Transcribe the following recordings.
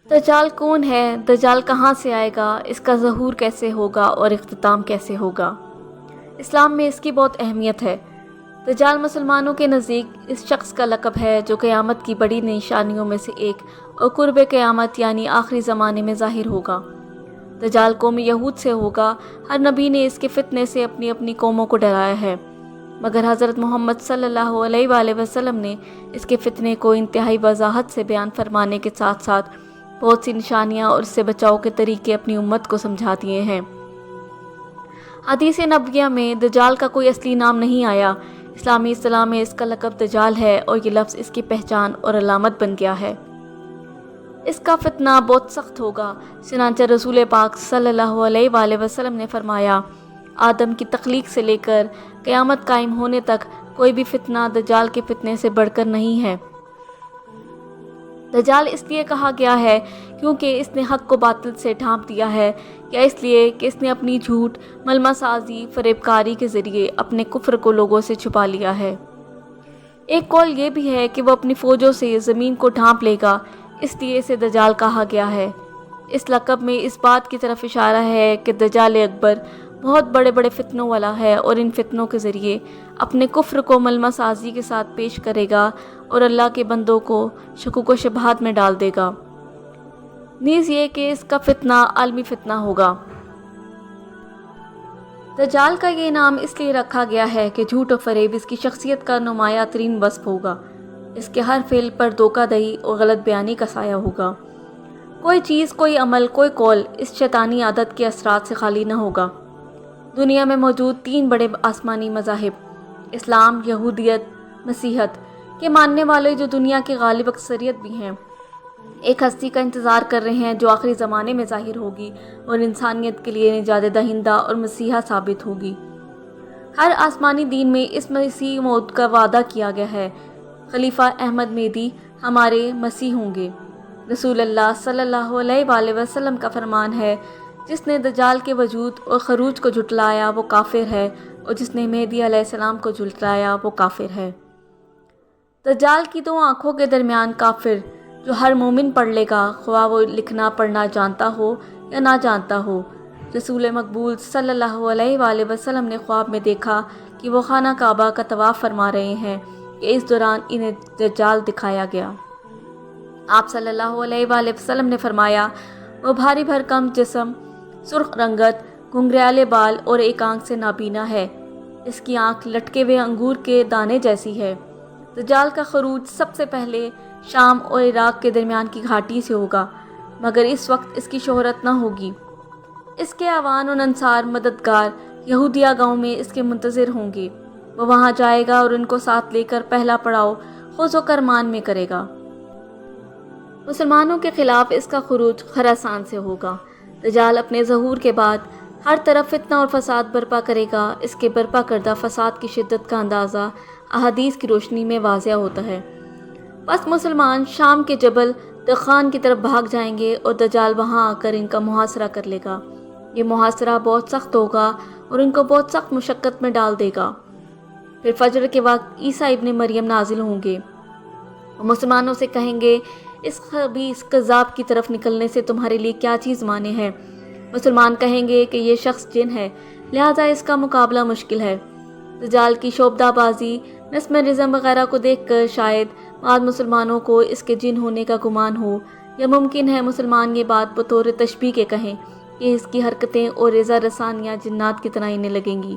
دجال کون ہے؟ دجال کہاں سے آئے گا؟ اس کا ظہور کیسے ہوگا اور اختتام کیسے ہوگا؟ اسلام میں اس کی بہت اہمیت ہے۔ دجال مسلمانوں کے نزدیک اس شخص کا لقب ہے جو قیامت کی بڑی نشانیوں میں سے ایک اور قرب قیامت یعنی آخری زمانے میں ظاہر ہوگا۔ دجال قوم یہود سے ہوگا۔ ہر نبی نے اس کے فتنے سے اپنی اپنی قوموں کو ڈرایا ہے، مگر حضرت محمد صلی اللہ علیہ وآلہ وسلم نے اس کے فتنے کو انتہائی وضاحت سے بیان فرمانے کے ساتھ ساتھ بہت سی نشانیاں اور اس سے بچاؤ کے طریقے اپنی امت کو سمجھا دیے ہیں۔ حدیث نبویہ میں دجال کا کوئی اصلی نام نہیں آیا۔ اسلامی اصطلاح میں اس کا لقب دجال ہے اور یہ لفظ اس کی پہچان اور علامت بن گیا ہے۔ اس کا فتنہ بہت سخت ہوگا، چنانچہ رسول پاک صلی اللہ علیہ وآلہ وسلم نے فرمایا، آدم کی تخلیق سے لے کر قیامت قائم ہونے تک کوئی بھی فتنہ دجال کے فتنے سے بڑھ کر نہیں ہے۔ دجال اس لیے کہا گیا ہے کیونکہ اس نے حق کو باطل سے ڈھانپ دیا ہے، یا اس لیے کہ اس نے اپنی جھوٹ، ملمہ سازی، فریب کاری کے ذریعے اپنے کفر کو لوگوں سے چھپا لیا ہے۔ ایک قول یہ بھی ہے کہ وہ اپنی فوجوں سے زمین کو ڈھانپ لے گا، اس لیے اسے دجال کہا گیا ہے۔ اس لقب میں اس بات کی طرف اشارہ ہے کہ دجال اکبر بہت بڑے بڑے فتنوں والا ہے اور ان فتنوں کے ذریعے اپنے کفر کو ملمہ سازی کے ساتھ پیش کرے گا اور اللہ کے بندوں کو شکوک و شبہات میں ڈال دے گا۔ نیز یہ کہ اس کا فتنہ عالمی فتنہ ہوگا۔ دجال کا یہ نام اس لیے رکھا گیا ہے کہ جھوٹ و فریب اس کی شخصیت کا نمایاں ترین وصف ہوگا۔ اس کے ہر فعل پر دھوکہ دہی اور غلط بیانی کا سایہ ہوگا۔ کوئی چیز، کوئی عمل، کوئی قول اس شیطانی عادت کے اثرات سے خالی نہ ہوگا۔ دنیا میں موجود 3 بڑے آسمانی مذاہب، اسلام، یہودیت، مسیحیت کے ماننے والے جو دنیا کی غالب اکثریت بھی ہیں، ایک ہستی کا انتظار کر رہے ہیں جو آخری زمانے میں ظاہر ہوگی اور انسانیت کے لیے نجات دہندہ اور مسیحا ثابت ہوگی۔ ہر آسمانی دین میں اس مسیح موت کا وعدہ کیا گیا ہے۔ خلیفہ احمد مہدی ہمارے مسیح ہوں گے۔ رسول اللہ صلی اللہ علیہ وآلہ وسلم کا فرمان ہے، جس نے دجال کے وجود اور خروج کو جھٹلایا وہ کافر ہے، اور جس نے مہدی علیہ السلام کو جھٹلایا وہ کافر ہے۔ دجال کی 2 آنکھوں کے درمیان کافر جو ہر مومن پڑھ لے گا، خواہ وہ لکھنا پڑھنا جانتا ہو یا نہ جانتا ہو۔ رسول مقبول صلی اللہ علیہ وآلہ وسلم نے خواب میں دیکھا کہ وہ خانہ کعبہ کا طواف فرما رہے ہیں کہ اس دوران انہیں دجال دکھایا گیا۔ آپ صلی اللہ علیہ وآلہ وسلم نے فرمایا، وہ بھاری بھرکم جسم، سرخ رنگت، گھنگریالے بال اور ایک آنکھ سے نابینا ہے۔ اس کی آنکھ لٹکے ہوئے انگور کے دانے جیسی ہے۔ دجال کا خروج سب سے پہلے شام اور عراق کے درمیان کی گھاٹی سے ہوگا، مگر اس وقت اس کی شہرت نہ ہوگی۔ اس کے اعوان و انصار مددگار یہودیہ گاؤں میں اس کے منتظر ہوں گے۔ وہ وہاں جائے گا اور ان کو ساتھ لے کر پہلا پڑاؤ خوض و کرمان میں کرے گا۔ مسلمانوں کے خلاف اس کا خروج خراسان سے ہوگا۔ دجال اپنے ظہور کے بعد ہر طرف فتنہ اور فساد برپا کرے گا۔ اس کے برپا کردہ فساد کی شدت کا اندازہ احادیث کی روشنی میں واضح ہوتا ہے۔ بس مسلمان شام کے جبل دخان کی طرف بھاگ جائیں گے اور دجال وہاں آ کر ان کا محاصرہ کر لے گا۔ یہ محاصرہ بہت سخت ہوگا اور ان کو بہت سخت مشقت میں ڈال دے گا۔ پھر فجر کے وقت عیسیٰ ابن مریم نازل ہوں گے۔ وہ مسلمانوں سے کہیں گے، اس خبیث کذاب کی طرف نکلنے سے تمہارے لیے کیا چیز مانے ہے؟ مسلمان کہیں گے کہ یہ شخص جن ہے، لہٰذا اس کا مقابلہ مشکل ہے۔ دجال کی شوبدہ بازی، مسمرزم وغیرہ کو دیکھ کر شاید بعض مسلمانوں کو اس کے جن ہونے کا گمان ہو، یا ممکن ہے مسلمان یہ بات بطور تشبیہ کے کہیں کہ اس کی حرکتیں اور رضا رسانیاں جنات کی طرح انہیں لگیں گی۔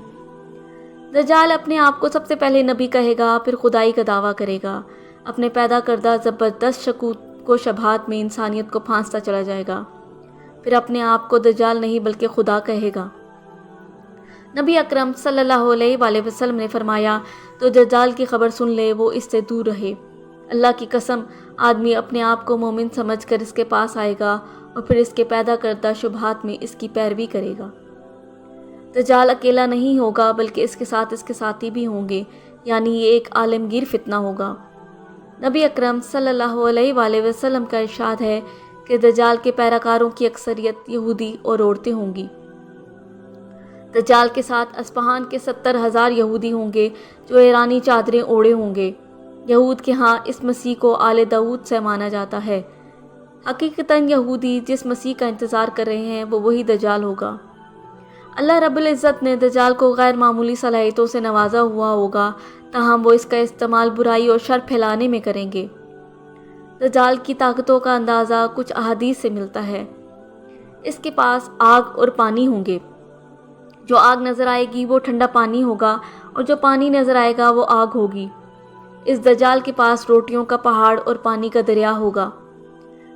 دجال اپنے آپ کو سب سے پہلے نبی کہے گا، پھر خدائی کا دعویٰ کرے گا۔ اپنے پیدا کردہ زبردست شکوک و شبہات میں انسانیت کو پھانستا چلا جائے گا، پھر اپنے آپ کو دجال نہیں بلکہ خدا کہے گا۔ نبی اکرم صلی اللہ علیہ وآلہ وسلم نے فرمایا، تو دجال کی خبر سن لے، وہ اس سے دور رہے۔ اللہ کی قسم، آدمی اپنے آپ کو مومن سمجھ کر اس کے پاس آئے گا اور پھر اس کے پیدا کردہ شبہات میں اس کی پیروی کرے گا۔ دجال اکیلا نہیں ہوگا بلکہ اس کے ساتھی بھی ہوں گے، یعنی یہ ایک عالمگیر فتنہ ہوگا۔ نبی اکرم صلی اللہ علیہ وآلہ وسلم کا ارشاد ہے کہ دجال کے پیراکاروں کی اکثریت یہودی اور عورتیں ہوں گی۔ دجال کے ساتھ اصفہان کے 70,000 یہودی ہوں گے جو ایرانی چادریں اوڑھے ہوں گے۔ یہود کے ہاں اس مسیح کو آل داؤد سے مانا جاتا ہے۔ حقیقتاً یہودی جس مسیح کا انتظار کر رہے ہیں وہ وہی دجال ہوگا۔ اللہ رب العزت نے دجال کو غیر معمولی صلاحیتوں سے نوازا ہوا ہوگا، تاہم وہ اس کا استعمال برائی اور شر پھیلانے میں کریں گے۔ دجال کی طاقتوں کا اندازہ کچھ احادیث سے ملتا ہے۔ اس کے پاس آگ اور پانی ہوں گے۔ جو آگ نظر آئے گی وہ ٹھنڈا پانی ہوگا اور جو پانی نظر آئے گا وہ آگ ہوگی۔ اس دجال کے پاس روٹیوں کا پہاڑ اور پانی کا دریا ہوگا۔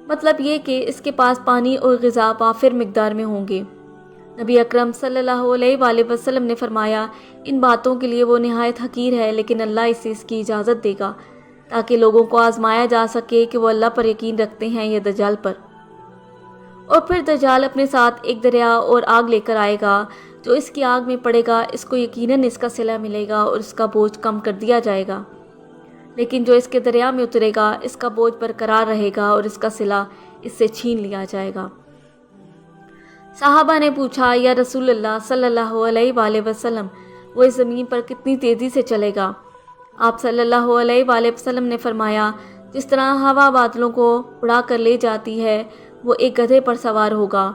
مطلب یہ کہ اس کے پاس پانی اور غذا وافر مقدار میں ہوں گے۔ نبی اکرم صلی اللہ علیہ وآلہ وسلم نے فرمایا، ان باتوں کے لیے وہ نہایت حقیر ہے، لیکن اللہ اسے اس کی اجازت دے گا تاکہ لوگوں کو آزمایا جا سکے کہ وہ اللہ پر یقین رکھتے ہیں یا دجال پر۔ اور پھر دجال اپنے ساتھ ایک دریا اور آگ لے کر آئے گا۔ جو اس کی آگ میں پڑے گا اس کو یقیناً اس کا صلہ ملے گا اور اس کا بوجھ کم کر دیا جائے گا، لیکن جو اس کے دریا میں اترے گا اس کا بوجھ برقرار رہے گا اور اس کا صلہ اس سے چھین لیا جائے گا۔ صحابہ نے پوچھا، یا رسول اللہ صلی اللہ علیہ وآلہ وسلم، وہ اس زمین پر کتنی تیزی سے چلے گا؟ آپ صلی اللہ علیہ وآلہ وسلم نے فرمایا، جس طرح ہوا بادلوں کو اڑا کر لے جاتی ہے وہ ایک گدھے پر سوار ہوگا۔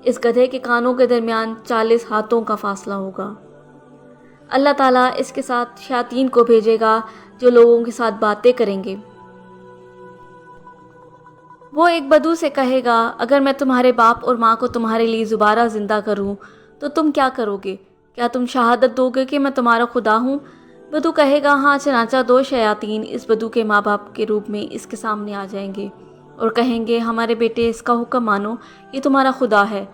اس گدھے کے کانوں کے درمیان 40 ہاتھوں کا فاصلہ ہوگا۔ اللہ تعالیٰ اس کے ساتھ شیاطین کو بھیجے گا جو لوگوں کے ساتھ باتیں کریں گے۔ وہ ایک بدو سے کہے گا، اگر میں تمہارے باپ اور ماں کو تمہارے لیے دوبارہ زندہ کروں تو تم کیا کرو گے؟ کیا تم شہادت دو گے کہ میں تمہارا خدا ہوں؟ بدو کہے گا، ہاں۔ چنانچہ 2 شیاطین اس بدو کے ماں باپ کے روپ میں اس کے سامنے آ جائیں گے اور کہیں گے، ہمارے بیٹے اس کا حکم مانو، یہ تمہارا خدا ہے۔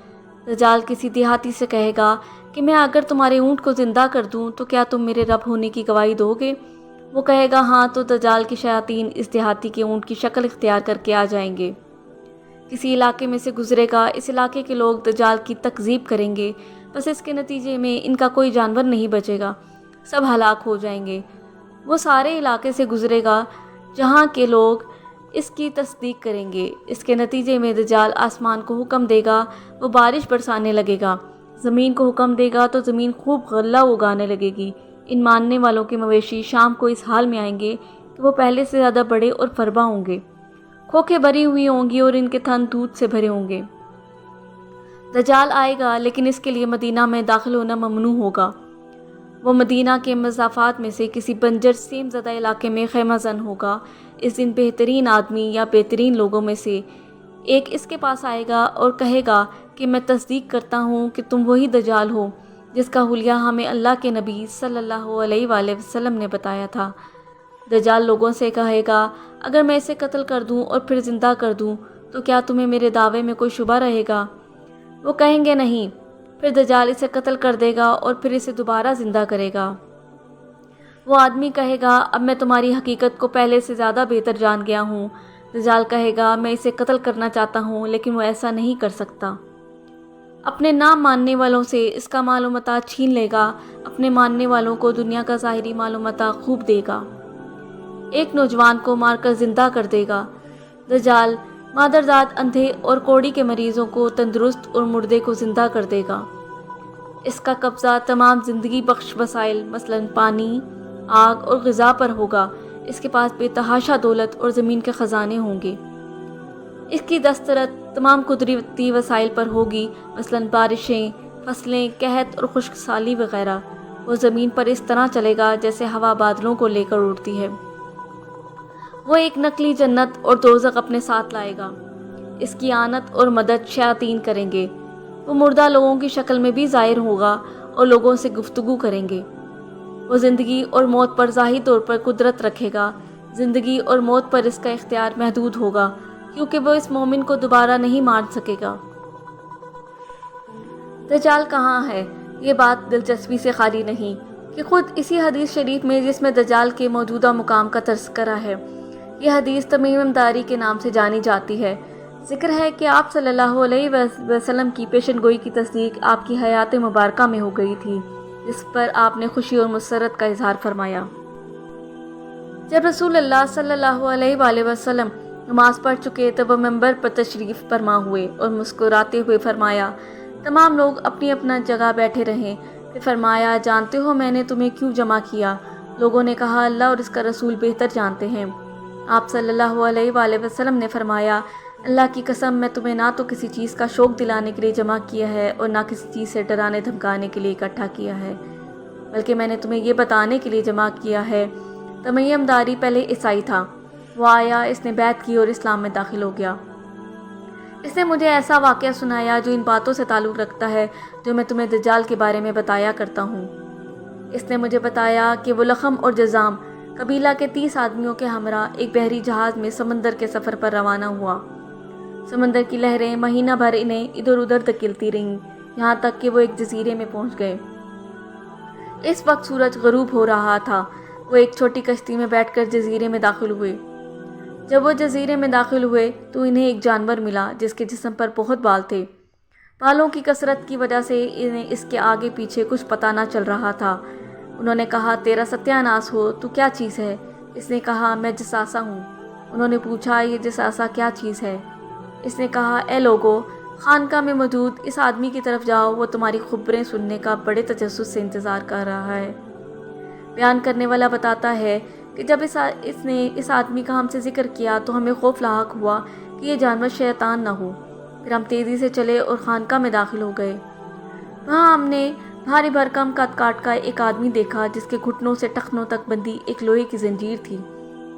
دجال کسی دیہاتی سے کہے گا کہ میں اگر تمہارے اونٹ کو زندہ کر دوں تو کیا تم میرے رب ہونے کی گواہی دو گے؟ وہ کہے گا، ہاں۔ تو دجال کی شیاطین اس دیہاتی کے اونٹ کی شکل اختیار کر کے آ جائیں گے۔ کسی علاقے میں سے گزرے گا، اس علاقے کے لوگ دجال کی تکذیب کریں گے، بس اس کے نتیجے میں ان کا کوئی جانور نہیں بچے گا، سب ہلاک ہو جائیں گے۔ وہ سارے علاقے سے گزرے گا جہاں کے لوگ اس کی تصدیق کریں گے۔ اس کے نتیجے میں دجال آسمان کو حکم دے گا، وہ بارش برسانے لگے گا۔ زمین کو حکم دے گا تو زمین خوب غلہ اگانے لگے گی۔ ان ماننے والوں کے مویشی شام کو اس حال میں آئیں گے کہ وہ پہلے سے زیادہ بڑے اور فربا ہوں گے، کھوکھیں بھری ہوئی ہوں گی اور ان کے تھن دودھ سے بھرے ہوں گے۔ دجال آئے گا لیکن اس کے لیے مدینہ میں داخل ہونا ممنوع ہوگا۔ وہ مدینہ کے مضافات میں سے کسی بنجر سیم زدہ علاقے میں خیمہ زن ہوگا۔ اس دن بہترین آدمی یا بہترین لوگوں میں سے ایک اس کے پاس آئے گا اور کہے گا کہ میں تصدیق کرتا ہوں کہ تم وہی دجال ہو جس کا حلیہ ہمیں اللہ کے نبی صلی اللہ علیہ وآلہ وسلم نے بتایا تھا۔ دجال لوگوں سے کہے گا، اگر میں اسے قتل کر دوں اور پھر زندہ کر دوں تو کیا تمہیں میرے دعوے میں کوئی شبہ رہے گا؟ وہ کہیں گے نہیں۔ پھر دجال اسے قتل کر دے گا اور پھر اسے دوبارہ زندہ کرے گا۔ وہ آدمی کہے گا، اب میں تمہاری حقیقت کو پہلے سے زیادہ بہتر جان گیا ہوں۔ دجال کہے گا، میں اسے قتل کرنا چاہتا ہوں لیکن وہ ایسا نہیں کر سکتا۔ اپنے نہ ماننے والوں سے اس کا مال و متاع چھین لے گا، اپنے ماننے والوں کو دنیا کا ظاہری مال و متاع خوب دے گا۔ ایک نوجوان کو مار کر زندہ کر دے گا۔ دجال مادرزاد اندھے اور کوڑی کے مریضوں کو تندرست اور مردے کو زندہ کر دے گا۔ اس کا قبضہ تمام زندگی بخش وسائل مثلاً پانی، آگ اور غذا پر ہوگا۔ اس کے پاس بے تحاشا دولت اور زمین کے خزانے ہوں گے۔ اس کی دسترت تمام قدرتی وسائل پر ہوگی مثلاً بارشیں، فصلیں، قحط اور خشک سالی وغیرہ۔ وہ زمین پر اس طرح چلے گا جیسے ہوا بادلوں کو لے کر اڑتی ہے۔ وہ ایک نقلی جنت اور دوزخ اپنے ساتھ لائے گا۔ اس کی آنت اور مدد شیاطین کریں گے۔ وہ مردہ لوگوں کی شکل میں بھی ظاہر ہوگا اور لوگوں سے گفتگو کریں گے۔ وہ زندگی اور موت پر ظاہری طور پر قدرت رکھے گا۔ زندگی اور موت پر اس کا اختیار محدود ہوگا کیونکہ وہ اس مومن کو دوبارہ نہیں مار سکے گا۔ دجال کہاں ہے؟ یہ بات دلچسپی سے خالی نہیں کہ خود اسی حدیث شریف میں جس میں دجال کے موجودہ مقام کا تذکرہ ہے، یہ حدیث تمیم داری کے نام سے جانی جاتی ہے۔ ذکر ہے کہ آپ صلی اللہ علیہ وسلم کی پیشن گوئی کی تصدیق آپ کی حیات مبارکہ میں ہو گئی تھی، جس پر آپ نے خوشی اور مسرت کا اظہار فرمایا۔ جب رسول اللہ صلی اللہ علیہ وآلہ وسلم نماز پڑھ چکے تب وہ ممبر پر تشریف فرما ہوئے اور مسکراتے ہوئے فرمایا، تمام لوگ اپنی اپنا جگہ بیٹھے رہیں۔ پھر فرمایا، جانتے ہو میں نے تمہیں کیوں جمع کیا؟ لوگوں نے کہا، اللہ اور اس کا رسول بہتر جانتے ہیں۔ آپ صلی اللہ علیہ وآلہ وسلم نے فرمایا، اللہ کی قسم میں تمہیں نہ تو کسی چیز کا شوق دلانے کے لیے جمع کیا ہے اور نہ کسی چیز سے ڈرانے دھمکانے کے لیے اکٹھا کیا ہے، بلکہ میں نے تمہیں یہ بتانے کے لیے جمع کیا ہے۔ تمیم داری پہلے عیسائی تھا، وہ آیا، اس نے بیعت کی اور اسلام میں داخل ہو گیا۔ اس نے مجھے ایسا واقعہ سنایا جو ان باتوں سے تعلق رکھتا ہے جو میں تمہیں دجال کے بارے میں بتایا کرتا ہوں۔ اس نے مجھے بتایا کہ وہ لخم اور جذام قبیلہ کے 30 آدمیوں کے ہمراہ ایک بحری جہاز میں سمندر کے سفر پر روانہ ہوا۔ سمندر کی لہریں مہینہ بھر انہیں ادھر ادھر دھکیلتی رہیں، یہاں تک کہ وہ ایک جزیرے میں پہنچ گئے۔ اس وقت سورج غروب ہو رہا تھا۔ وہ ایک چھوٹی کشتی میں بیٹھ کر جزیرے میں داخل ہوئے۔ جب وہ جزیرے میں داخل ہوئے تو انہیں ایک جانور ملا جس کے جسم پر بہت بال تھے۔ بالوں کی کثرت کی وجہ سے انہیں اس کے آگے پیچھے کچھ پتہ نہ چل رہا تھا۔ انہوں نے کہا، تیرا ستیہ ناس ہو، تو کیا چیز ہے؟ اس نے کہا، میں جساسہ ہوں۔ انہوں نے پوچھا، یہ جساسہ کیا چیز ہے؟ اس نے کہا، اے لوگو، خانقاہ میں موجود اس آدمی کی طرف جاؤ، وہ تمہاری خبریں سننے کا بڑے تجسس سے انتظار کر رہا ہے۔ بیان کرنے والا بتاتا ہے کہ جب اس نے اس آدمی کا ہم سے ذکر کیا تو ہمیں خوف لاحق ہوا کہ یہ جانور شیطان نہ ہو۔ پھر ہم تیزی سے چلے اور خانقاہ میں داخل ہو گئے۔ وہاں ہم نے بھاری بھرکم قد کاٹ کا ایک آدمی دیکھا جس کے گھٹنوں سے ٹخنوں تک بندھی ایک لوہے کی زنجیر تھی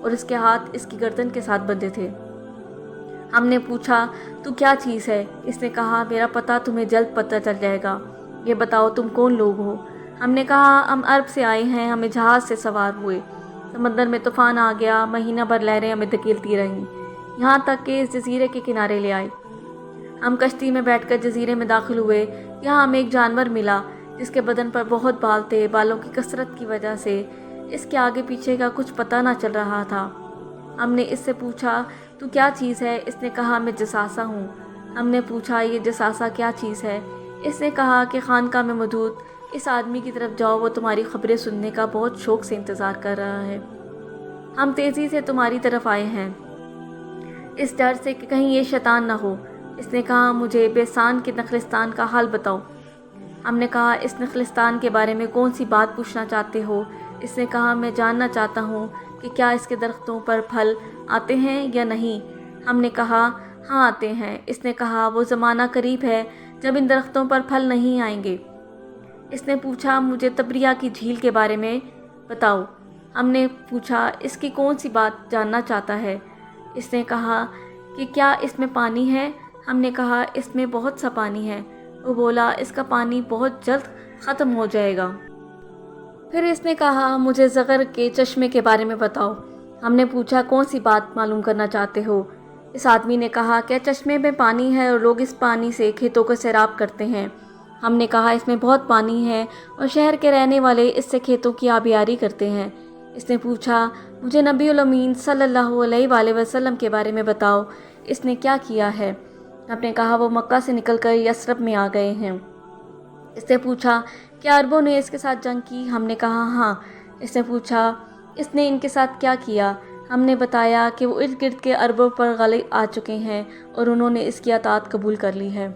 اور اس کے ہاتھ اس کی گردن کے ساتھ بندھے تھے۔ ہم نے پوچھا، تو کیا چیز ہے؟ اس نے کہا، میرا پتہ تمہیں جلد پتہ چل جائے گا۔ یہ بتاؤ تم کون لوگ ہو؟ ہم نے کہا، ہم عرب سے آئے ہیں، ہمیں جہاز سے سوار ہوئے۔ سمندر میں طوفان آ گیا، مہینہ بھر لہریں ہمیں دھکیلتی رہیں، یہاں تک کہ اس جزیرے کے کنارے لے آئے۔ ہم کشتی میں بیٹھ کر جزیرے میں داخل ہوئے۔ یہاں ہمیں ایک جانور ملا جس کے بدن پر بہت بال تھے۔ بالوں کی کثرت کی وجہ سے اس کے آگے پیچھے کا کچھ پتہ نہ چل رہا تھا۔ ہم نے اس سے پوچھا، تو کیا چیز ہے؟ اس نے کہا، میں جساسہ ہوں۔ ہم نے پوچھا، یہ جساسہ کیا چیز ہے؟ اس نے کہا کہ خانقاہ میں موجود اس آدمی کی طرف جاؤ، وہ تمہاری خبریں سننے کا بہت شوق سے انتظار کر رہا ہے۔ ہم تیزی سے تمہاری طرف آئے ہیں اس ڈر سے کہ کہیں یہ شیطان نہ ہو۔ اس نے کہا، مجھے بیسان کے نخلستان کا حال بتاؤ۔ ہم نے کہا، اس نخلستان کے بارے میں کون سی بات پوچھنا چاہتے ہو؟ اس نے کہا، میں جاننا چاہتا ہوں کہ کیا اس کے درختوں پر پھل آتے ہیں یا نہیں۔ ہم نے کہا، ہاں آتے ہیں۔ اس نے کہا، وہ زمانہ قریب ہے جب ان درختوں پر پھل نہیں آئیں گے۔ اس نے پوچھا، مجھے تبریہ کی جھیل کے بارے میں بتاؤ۔ ہم نے پوچھا، اس کی کون سی بات جاننا چاہتا ہے؟ اس نے کہا کہ کیا اس میں پانی ہے؟ ہم نے کہا، اس میں بہت سا پانی ہے۔ وہ بولا، اس کا پانی بہت جلد ختم ہو جائے گا۔ پھر اس نے کہا، مجھے زغر کے چشمے کے بارے میں بتاؤ۔ ہم نے پوچھا، کون سی بات معلوم کرنا چاہتے ہو؟ اس آدمی نے کہا، کیا چشمے میں پانی ہے اور لوگ اس پانی سے کھیتوں کو سیراب کرتے ہیں؟ ہم نے کہا، اس میں بہت پانی ہے اور شہر کے رہنے والے اس سے کھیتوں کی آبیاری کرتے ہیں۔ اس نے پوچھا، مجھے نبی الامین صلی اللہ علیہ وآلہ وسلم کے بارے میں بتاؤ، اس نے کیا کیا ہے؟ ہم نے کہا، وہ مکہ سے نکل کر یثرب میں آ گئے ہیں۔ اس نے پوچھا، کیا عربوں نے اس کے ساتھ جنگ کی؟ ہم نے کہا، ہاں۔ اس نے پوچھا، اس نے ان کے ساتھ کیا کیا؟ ہم نے بتایا کہ وہ ارد گرد کے عربوں پر غالب آ چکے ہیں اور انہوں نے اس کی اطاعت قبول کر لی ہے۔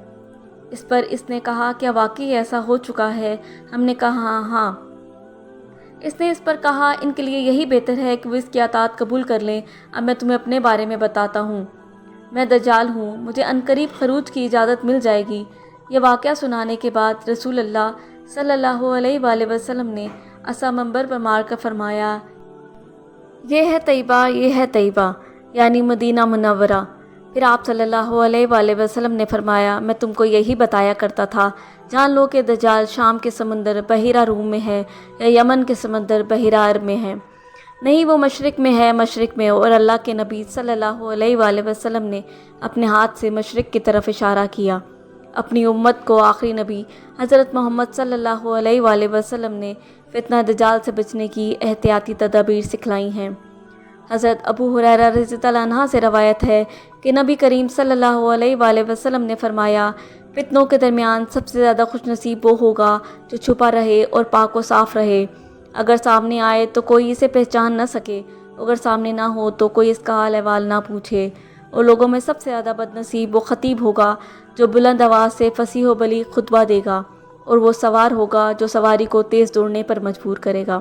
اس پر اس نے کہا، کیا واقعی ایسا ہو چکا ہے؟ ہم نے کہا، ہاں۔ اس نے اس پر کہا، ان کے لیے یہی بہتر ہے کہ وہ اس کی اطاعت قبول کر لیں۔ اب میں تمہیں اپنے بارے میں بتاتا ہوں۔ میں دجال ہوں، مجھے عنقریب خروج کی اجازت مل جائے گی۔ یہ واقعہ سنانے کے بعد رسول اللہ صلی اللہ علیہ وآلہ وسلم نے عصا منبر پر مار کر فرمایا، یہ ہے طیبہ، یہ ہے طیبہ، یعنی مدینہ منورہ۔ پھر آپ صلی اللہ علیہ وآلہ وسلم نے فرمایا، میں تم کو یہی بتایا کرتا تھا، جان لو کہ دجال شام کے سمندر بحیرہ روم میں ہے یا یمن کے سمندر بحیرہ عرب میں ہے، نہیں وہ مشرق میں ہے، مشرق میں۔ اور اللہ کے نبی صلی اللہ علیہ وآلہ وسلم نے اپنے ہاتھ سے مشرق کی طرف اشارہ کیا۔ اپنی امت کو آخری نبی حضرت محمد صلی اللہ علیہ وآلہ وسلم نے فتنہ دجال سے بچنے کی احتیاطی تدابیر سکھلائی ہیں۔ حضرت ابو ہریرہ رضی اللہ عنہ سے روایت ہے کہ نبی کریم صلی اللہ علیہ وآلہ وسلم نے فرمایا، فتنوں کے درمیان سب سے زیادہ خوش نصیب وہ ہوگا جو چھپا رہے اور پاک و صاف رہے۔ اگر سامنے آئے تو کوئی اسے پہچان نہ سکے، اگر سامنے نہ ہو تو کوئی اس کا حال احوال نہ پوچھے۔ اور لوگوں میں سب سے زیادہ بد نصیب وہ خطیب ہوگا جو بلند آواز سے فصیح و بلیغ خطبہ دے گا، اور وہ سوار ہوگا جو سواری کو تیز دوڑنے پر مجبور کرے گا۔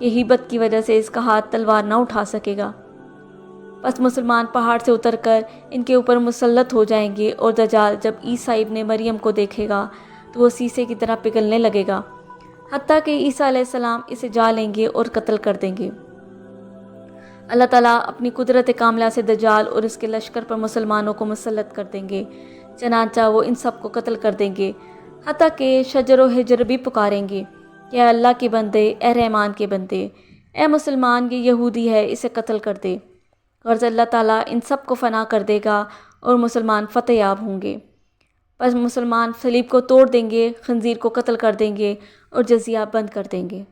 کہ ہیبت کی وجہ سے اس کا ہاتھ تلوار نہ اٹھا سکے گا۔ پس مسلمان پہاڑ سے اتر کر ان کے اوپر مسلط ہو جائیں گے، اور دجال جب عیسیٰ ابن مریم کو دیکھے گا تو وہ سیسے کی طرح پگھلنے لگے گا، حتیٰ کہ عیسیٰ علیہ السلام اسے جا لیں گے اور قتل کر دیں گے۔ اللہ تعالیٰ اپنی قدرت کاملہ سے دجال اور اس کے لشکر پر مسلمانوں کو مسلط کر دیں گے، چنانچہ وہ ان سب کو قتل کر دیں گے، حتیٰ کہ شجر و حجر بھی پکاریں گے کہ اے اللہ کے بندے، اے رحمان کے بندے، اے مسلمان، یہ یہودی ہے، اسے قتل کر دے۔ غرض اللہ تعالیٰ ان سب کو فنا کر دے گا اور مسلمان فتح یاب ہوں گے۔ پس مسلمان صلیب کو توڑ دیں گے، خنزیر کو قتل کر دیں گے اور جزیہ بند کر دیں گے۔